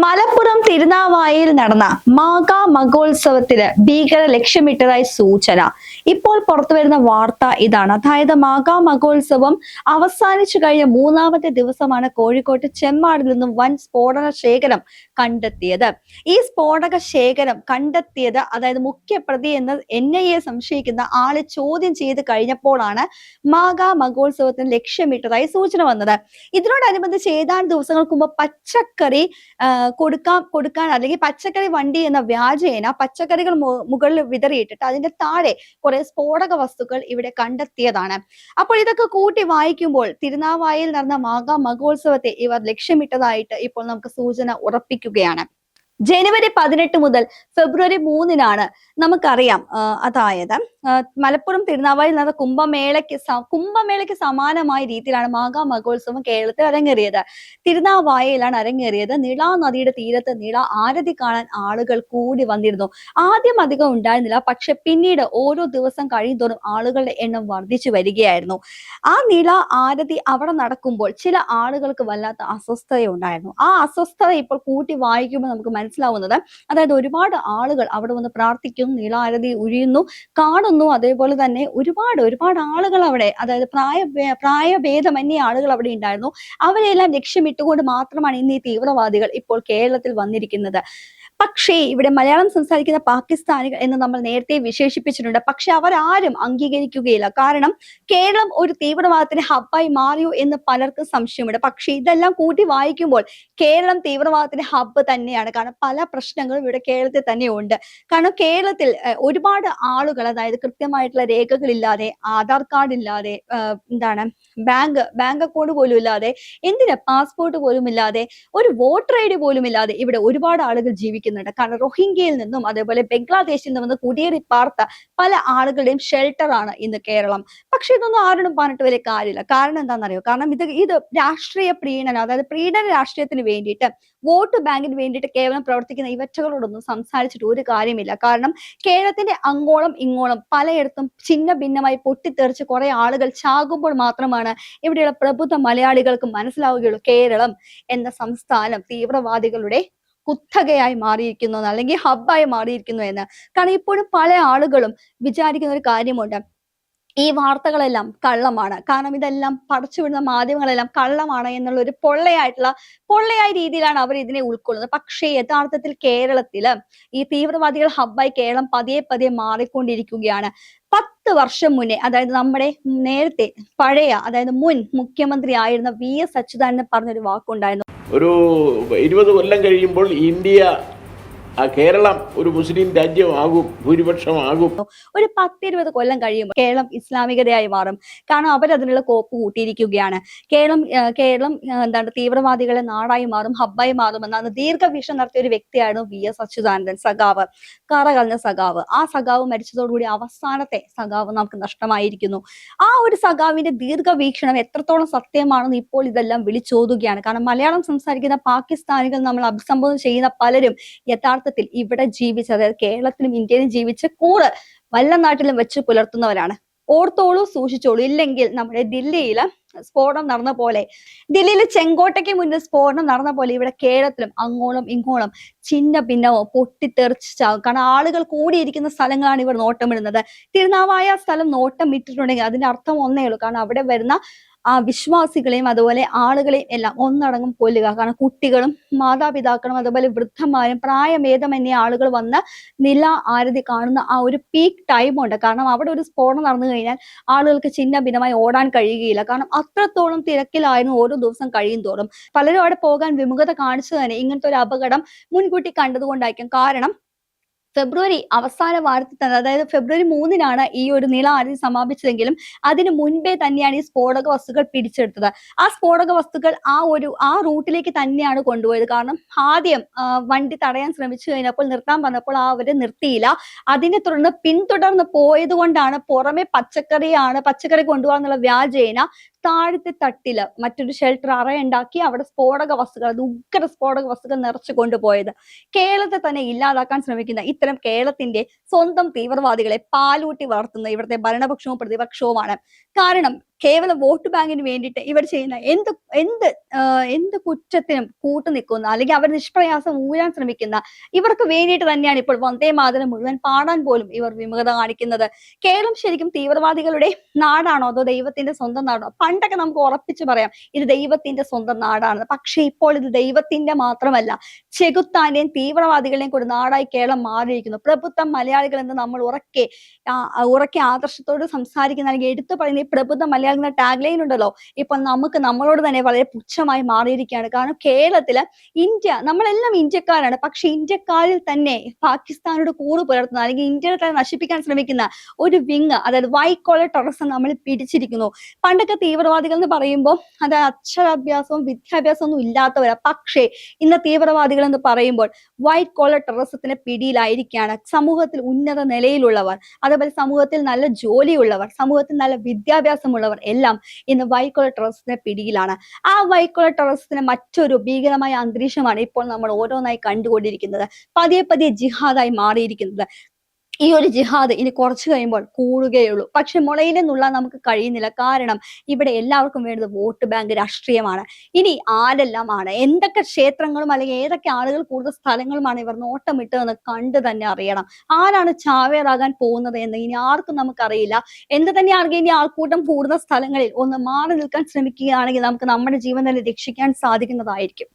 മലപ്പുറം തിരുനാവായയിൽ നടന്ന മാഘ മഹോത്സവത്തിന് ഭീകര ലക്ഷ്യമിട്ടതായി സൂചന. ഇപ്പോൾ പുറത്തുവരുന്ന വാർത്ത ഇതാണ്. അതായത് മാഘ മഹോത്സവം അവസാനിച്ചു കഴിഞ്ഞ മൂന്നാമത്തെ ദിവസമാണ് കോഴിക്കോട്ട് ചെമ്മാടിൽ നിന്നും വൻ സ്ഫോടക ശേഖരം കണ്ടെത്തിയത്. ഈ സ്ഫോടക ശേഖരം കണ്ടെത്തിയത് അതായത് മുഖ്യപ്രതി എന്ന് NIA സംശയിക്കുന്ന ആളെ ചോദ്യം ചെയ്ത് കഴിഞ്ഞപ്പോഴാണ് മാഘ മഹോത്സവത്തിന് ലക്ഷ്യമിട്ടതായി സൂചന വന്നത്. ഇതിനോടനുബന്ധിച്ച് ഏതാനും ദിവസങ്ങൾക്ക് മുമ്പ് പച്ചക്കറി കൊടുക്കാൻ അല്ലെങ്കിൽ പച്ചക്കറി വണ്ടി എന്ന വ്യാജേന പച്ചക്കറികൾ മുകളിൽ വിതറിയിട്ടിട്ട് അതിന്റെ താഴെ കുറെ സ്ഫോടക വസ്തുക്കൾ ഇവിടെ കണ്ടെത്തിയതാണ്. അപ്പോൾ ഇതൊക്കെ കൂട്ടി വായിക്കുമ്പോൾ തിരുനാവായയിൽ നടന്ന മാഘ മഹോത്സവത്തെ ഇവർ ലക്ഷ്യമിട്ടതായിട്ട് ഇപ്പോൾ നമുക്ക് സൂചന ഉറപ്പിക്കുകയാണ്. ജനുവരി 18 മുതൽ ഫെബ്രുവരി 3-നാണ് നമുക്കറിയാം. അതായത് മലപ്പുറം തിരുനാവായിൽ നടന്ന കുംഭമേളയ്ക്ക് സമാനമായ രീതിയിലാണ് മാഘ മഹോത്സവം കേരളത്തിൽ അരങ്ങേറിയത്. തിരുനാവായയിലാണ് അരങ്ങേറിയത്. നിള നദിയുടെ തീരത്ത് നിള ആരതി കാണാൻ ആളുകൾ കൂടി വന്നിരുന്നു. ആദ്യം അധികം ഉണ്ടായിരുന്നില്ല, പക്ഷെ പിന്നീട് ഓരോ ദിവസം കഴിയുന്തോറും ആളുകളുടെ എണ്ണം വർദ്ധിച്ചു വരികയായിരുന്നു. ആ നിള ആരതി അവിടെ നടക്കുമ്പോൾ ചില ആളുകൾക്ക് വല്ലാത്ത അസ്വസ്ഥതയുണ്ടായിരുന്നു. ആ അസ്വസ്ഥത ഇപ്പോൾ കൂട്ടി വായിക്കുമ്പോൾ നമുക്ക് മനസ്സിലാവുന്നത്, അതായത് ഒരുപാട് ആളുകൾ അവിടെ വന്ന് പ്രാർത്ഥിക്കുന്നു, നീളാരതി ഉഴിയുന്നു, കാണുന്നു. അതേപോലെ തന്നെ ഒരുപാട് ആളുകൾ അവിടെ, അതായത് പ്രായഭേദമന്യേ ആളുകൾ അവിടെ ഉണ്ടായിരുന്നു. അവരെല്ലാം ലക്ഷ്യമിട്ടുകൊണ്ട് മാത്രമാണ് ഇന്ന് ഈ തീവ്രവാദികൾ ഇപ്പോൾ കേരളത്തിൽ വന്നിരിക്കുന്നത്. പക്ഷേ ഇവിടെ മലയാളം സംസാരിക്കുന്ന പാകിസ്ഥാനികൾ എന്ന് നമ്മൾ നേരത്തെ വിശേഷിപ്പിച്ചിട്ടുണ്ട്. പക്ഷെ അവരാരും അംഗീകരിക്കുകയില്ല. കാരണം കേരളം ഒരു തീവ്രവാദത്തിന് ഹബ്ബായി മാറിയോ എന്ന് പലർക്കും സംശയമുണ്ട്. പക്ഷെ ഇതെല്ലാം കൂട്ടി വായിക്കുമ്പോൾ കേരളം തീവ്രവാദത്തിന്റെ ഹബ്ബ് തന്നെയാണ്. കാരണം പല പ്രശ്നങ്ങളും ഇവിടെ കേരളത്തിൽ തന്നെ ഉണ്ട്. കാരണം കേരളത്തിൽ ഒരുപാട് ആളുകൾ, അതായത് കൃത്യമായിട്ടുള്ള രേഖകളില്ലാതെ, ആധാർ കാർഡ് ഇല്ലാതെ, ബാങ്ക് അക്കൗണ്ട് പോലും ഇല്ലാതെ, പാസ്പോർട്ട് പോലും ഇല്ലാതെ, ഒരു വോട്ടർ ID പോലും ഇല്ലാതെ ഇവിടെ ഒരുപാട് ആളുകൾ ജീവിക്കുന്നുണ്ട്. കാരണം റോഹിംഗ്യയിൽ നിന്നും അതേപോലെ ബംഗ്ലാദേശിൽ നിന്നും വന്ന് കുടിയേറി പാർത്ത പല ആളുകളുടെയും ഷെൽട്ടറാണ് ഇന്ന് കേരളം. പക്ഷെ ഇതൊന്നും ആരോടും പറഞ്ഞിട്ട് വലിയ കാര്യമില്ല. കാരണം എന്താണെന്നറിയോ? കാരണം ഇത് രാഷ്ട്രീയ പ്രീണനം, അതായത് പ്രീണന രാഷ്ട്രീയത്തിന് വേണ്ടിയിട്ട്, വോട്ട് ബാങ്കിന് വേണ്ടിയിട്ട് കേവലം പ്രവർത്തിക്കുന്ന ഇവറ്റകളോടൊന്നും സംസാരിച്ചിട്ട് ഒരു കാര്യമില്ല. കാരണം കേരളത്തിന്റെ അങ്ങോളം ഇങ്ങോളം പലയിടത്തും ഛിന്ന ഭിന്നമായി പൊട്ടിത്തെറിച്ച് കുറെ ആളുകൾ ചാകുമ്പോൾ മാത്രമാണ് ഇവിടെയുള്ള പ്രബുദ്ധ മലയാളികൾക്ക് മനസ്സിലാവുകയുള്ളൂ കേരളം എന്ന സംസ്ഥാനം തീവ്രവാദികളുടെ കുത്തകയായി മാറിയിരിക്കുന്നു, അല്ലെങ്കിൽ ഹബ്ബായി മാറിയിരിക്കുന്നു എന്ന്. കാരണം ഇപ്പോഴും പല ആളുകളും വിചാരിക്കുന്ന ഒരു കാര്യമുണ്ട്, ഈ വാർത്തകളെല്ലാം കള്ളമാണ്, കാരണം ഇതെല്ലാം പടച്ചുവിടുന്ന മാധ്യമങ്ങളെല്ലാം കള്ളമാണ് എന്നുള്ള ഒരു പൊള്ളയായ രീതിയിലാണ് അവർ ഇതിനെ ഉൾക്കൊള്ളുന്നത്. പക്ഷേ യഥാർത്ഥത്തിൽ കേരളത്തില് ഈ തീവ്രവാദികൾ ഹബ്ബായി കേരളം പതിയെ മാറിക്കൊണ്ടിരിക്കുകയാണ്. 10 വർഷം മുന്നേ, അതായത് നമ്മുടെ നേരത്തെ അതായത് മുൻ മുഖ്യമന്ത്രി ആയിരുന്ന VS അച്യുതാനന്ദൻ പറഞ്ഞൊരു വാക്കുണ്ടായിരുന്നു. ഒരു 20 കൊല്ലം കഴിയുമ്പോൾ കേരളം ഒരു മുസ്ലിം രാജ്യമാകും, ഭൂരിപക്ഷമാകും. ഒരു 10-20 കൊല്ലം കഴിയുമ്പോൾ കേരളം ഇസ്ലാമികതയായി മാറും. കാരണം അവരതിനുള്ള കോപ്പ് കൂട്ടിയിരിക്കുകയാണ്. കേരളം തീവ്രവാദികളെ നാടായി മാറും, ഹബ്ബായി മാറും എന്നാണ് ദീർഘവീക്ഷണം നടത്തിയ ഒരു വ്യക്തിയായിരുന്നു VS അച്യുതാനന്ദൻ സഖാവ്, കറകളഞ്ഞ സഖാവ്. ആ സഖാവ് മരിച്ചതോടുകൂടി അവസാനത്തെ സഖാവ് നമുക്ക് നഷ്ടമായിരിക്കുന്നു. ആ ഒരു സഖാവിന്റെ ദീർഘവീക്ഷണം എത്രത്തോളം സത്യമാണെന്ന് ഇപ്പോൾ ഇതെല്ലാം വിളിച്ചോതുകയാണ്. കാരണം മലയാളം സംസാരിക്കുന്ന പാകിസ്ഥാനികൾ നമ്മൾ അഭിസംബോധന ചെയ്യുന്ന പലരും യഥാർത്ഥത്തിൽ ഇവിടെ ജീവിച്ച്, അതായത് കേരളത്തിലും ഇന്ത്യയിലും ജീവിച്ച് കൂറ് വല്ല നാട്ടിലും വെച്ച് പുലർത്തുന്നവരാണ്. ഓർത്തോളൂ, സൂക്ഷിച്ചോളൂ. ഇല്ലെങ്കിൽ നമ്മുടെ ദില്ലിയില് സ്ഫോടനം നടന്ന പോലെ, ദില്ലിയിലെ ചെങ്കോട്ടയ്ക്ക് മുന്നിൽ സ്ഫോടനം നടന്ന പോലെ ഇവിടെ കേരളത്തിലും അങ്ങോളം ഇങ്ങോളം ഛിന്ന ഭിന്നമോ പൊട്ടിത്തെറിച്ച് ചാകും. കാരണം ആളുകൾ കൂടിയിരിക്കുന്ന സ്ഥലങ്ങളാണ് ഇവർ നോട്ടമിടുന്നത്. തിരുനാവായ സ്ഥലം നോട്ടം ഇട്ടിട്ടുണ്ടെങ്കിൽ അതിന്റെ അർത്ഥം ഒന്നേ ഉള്ളൂ. കാരണം അവിടെ വരുന്ന ആ വിശ്വാസികളെയും അതുപോലെ ആളുകളെയും എല്ലാം ഒന്നടങ്കം കൊല്ലുക. കാരണം കുട്ടികളും മാതാപിതാക്കളും അതുപോലെ വൃദ്ധന്മാരും പ്രായമേധമന്യേ ആളുകൾ വന്ന് നില ആരതി കാണുന്ന ആ ഒരു പീക്ക് ടൈമുണ്ട്. കാരണം അവിടെ ഒരു സ്ഫോടനം നടന്നു കഴിഞ്ഞാൽ ആളുകൾക്ക് ഛിന്ന ഭിന്നമായി ഓടാൻ കഴിയുകയില്ല. കാരണം അത്രത്തോളം തിരക്കിലായിരുന്നു ഓരോ ദിവസം കഴിയും തോറും. പലരും അവിടെ പോകാൻ വിമുഖത കാണിച്ചു തന്നെ ഇങ്ങനത്തെ ഒരു അപകടം മുൻകൂട്ടി കണ്ടതുകൊണ്ടായിരിക്കും. കാരണം ഫെബ്രുവരി അവസാന വാരത്തിൽ തന്നെ, അതായത് ഫെബ്രുവരി 3-നാണ് ഈ ഒരു നിള ആരതി സമാപിച്ചതെങ്കിലും അതിന് മുൻപേ തന്നെയാണ് ഈ സ്ഫോടക വസ്തുക്കൾ പിടിച്ചെടുത്തത്. ആ സ്ഫോടക വസ്തുക്കൾ ആ റൂട്ടിലേക്ക് തന്നെയാണ് കൊണ്ടുപോയത്. കാരണം ആദ്യം വണ്ടി തടയാൻ ശ്രമിച്ചു കഴിഞ്ഞപ്പോൾ, നിർത്താൻ പറഞ്ഞപ്പോൾ അവരെ നിർത്തിയില്ല. അതിനെ തുടർന്ന് പിന്തുടർന്ന് പോയത് കൊണ്ടാണ് പുറമെ പച്ചക്കറി കൊണ്ടുപോകാന്നുള്ള വ്യാജേന താഴത്തെ തട്ടില് മറ്റൊരു ഷെൽട്ടർ അറയുണ്ടാക്കി അവിടെ ഉഗ്ര സ്ഫോടക വസ്തുക്കൾ നിറച്ചു കൊണ്ടുപോയത്. കേരളത്തെ തന്നെ ഇല്ലാതാക്കാൻ ശ്രമിക്കുന്ന ഇത്തരം കേരളത്തിന്റെ സ്വന്തം തീവ്രവാദികളെ പാലൂട്ടി വളർത്തുന്ന ഇവിടുത്തെ ഭരണപക്ഷവും പ്രതിപക്ഷവുമാണ്. കാരണം കേവലം വോട്ട് ബാങ്കിന് വേണ്ടിയിട്ട് ഇവർ ചെയ്യുന്ന എന്ത് എന്ത് എന്ത് കുറ്റത്തിനും കൂട്ടു നിൽക്കുന്ന, അല്ലെങ്കിൽ അവർ നിഷ്പ്രയാസം ഊരാൻ ശ്രമിക്കുന്ന ഇവർക്ക് വേണ്ടിയിട്ട് തന്നെയാണ് ഇപ്പോൾ വന്ദേ മാതരം മുഴുവൻ പാടാൻ പോലും ഇവർ വിമുഖത കാണിക്കുന്നത്. കേരളം ശരിക്കും തീവ്രവാദികളുടെ നാടാണോ അതോ ദൈവത്തിന്റെ സ്വന്തം നാടാണോ? പണ്ടൊക്കെ നമുക്ക് ഉറപ്പിച്ചു പറയാം ഇത് ദൈവത്തിന്റെ സ്വന്തം നാടാണ്. പക്ഷെ ഇപ്പോൾ ഇത് ദൈവത്തിന്റെ മാത്രമല്ല, ചെകുത്താന്റെയും തീവ്രവാദികളുടെയും കൂടി നാടായി കേരളം മാറിയിരിക്കുന്നു. പ്രബുദ്ധ മലയാളികൾ എന്ന് നമ്മൾ ഉറക്കെ ആദർശത്തോട് സംസാരിക്കുന്ന, അല്ലെങ്കിൽ എടുത്തു പറയുന്ന ഈ പ്രബുദ്ധ മലയാളികൾ എന്ന ടാഗ് ലൈൻ ഉണ്ടല്ലോ, ഇപ്പൊ നമുക്ക് നമ്മളോട് തന്നെ വളരെ പുച്ഛമായി മാറിയിരിക്കുകയാണ്. കാരണം കേരളത്തില് നമ്മളെല്ലാം ഇന്ത്യക്കാരാണ്. പക്ഷെ ഇന്ത്യക്കാരിൽ തന്നെ പാകിസ്ഥാനോട് കൂറ് പുലർത്തുന്ന, അല്ലെങ്കിൽ ഇന്ത്യയെ തന്നെ നശിപ്പിക്കാൻ ശ്രമിക്കുന്ന ഒരു വിങ്, അതായത് വൈറ്റ് കോളർ ടെററിസം നമ്മൾ പിടിച്ചിരിക്കുന്നു. പണ്ടൊക്കെ തീവ്രവാദികൾ എന്ന് പറയുമ്പോൾ അത് അക്ഷരാഭ്യാസവും വിദ്യാഭ്യാസവും ഒന്നും ഇല്ലാത്തവരാ. പക്ഷേ ഇന്ന് തീവ്രവാദികൾ എന്ന് പറയുമ്പോൾ വൈറ്റ് കോളർ ടെററിസത്തിന്റെ പിടിയിലായിരിക്കുകയാണ്. സമൂഹത്തിൽ ഉന്നത നിലയിലുള്ളവർ, അതേപോലെ സമൂഹത്തിൽ നല്ല ജോലിയുള്ളവർ, സമൂഹത്തിൽ നല്ല വിദ്യാഭ്യാസമുള്ളവർ എല്ലാം ഇന്ന് വൈറ്റ് കോളർ ടെററിസത്തിന്റെ പിടിയിലാണ്. ആ വൈറ്റ് കോളർ ടെററിസത്തിന്റെ മറ്റൊരു ഭീകരമായ അന്തരീക്ഷമാണ് ഇപ്പോൾ നമ്മൾ ഓരോന്നായി കണ്ടുകൊണ്ടിരിക്കുന്നത്. പതിയെ പതിയെ ജിഹാദായി മാറിയിരിക്കുന്നത്. ഈ ഒരു ജിഹാദ് ഇനി കുറച്ചു കഴിയുമ്പോൾ കൂടുകയുള്ളൂ. പക്ഷെ മുളയിൽ നുള്ളാൻ നമുക്ക് കഴിയുന്നില്ല. കാരണം ഇവിടെ എല്ലാവർക്കും വേണ്ടത് വോട്ട് ബാങ്ക് രാഷ്ട്രീയമാണ്. ഇനി ആരെല്ലാമാണ്, എന്തൊക്കെ ക്ഷേത്രങ്ങളും അല്ലെങ്കിൽ ഏതൊക്കെ ആളുകൾ കൂടുതൽ സ്ഥലങ്ങളുമാണ് ഇവർ നോട്ടമിട്ടതെന്ന് കണ്ടു തന്നെ അറിയണം. ആരാണ് ചാവേറാകാൻ പോകുന്നത് എന്ന് ഇനി ആർക്കും നമുക്കറിയില്ല. എന്ത് തന്നെ ആർക്കും ഇനി ആൾക്കൂട്ടം കൂടുന്ന സ്ഥലങ്ങളിൽ ഒന്ന് മാറി നിൽക്കാൻ ശ്രമിക്കുകയാണെങ്കിൽ നമുക്ക് നമ്മുടെ ജീവൻ തന്നെ രക്ഷിക്കാൻ സാധിക്കുന്നതായിരിക്കും.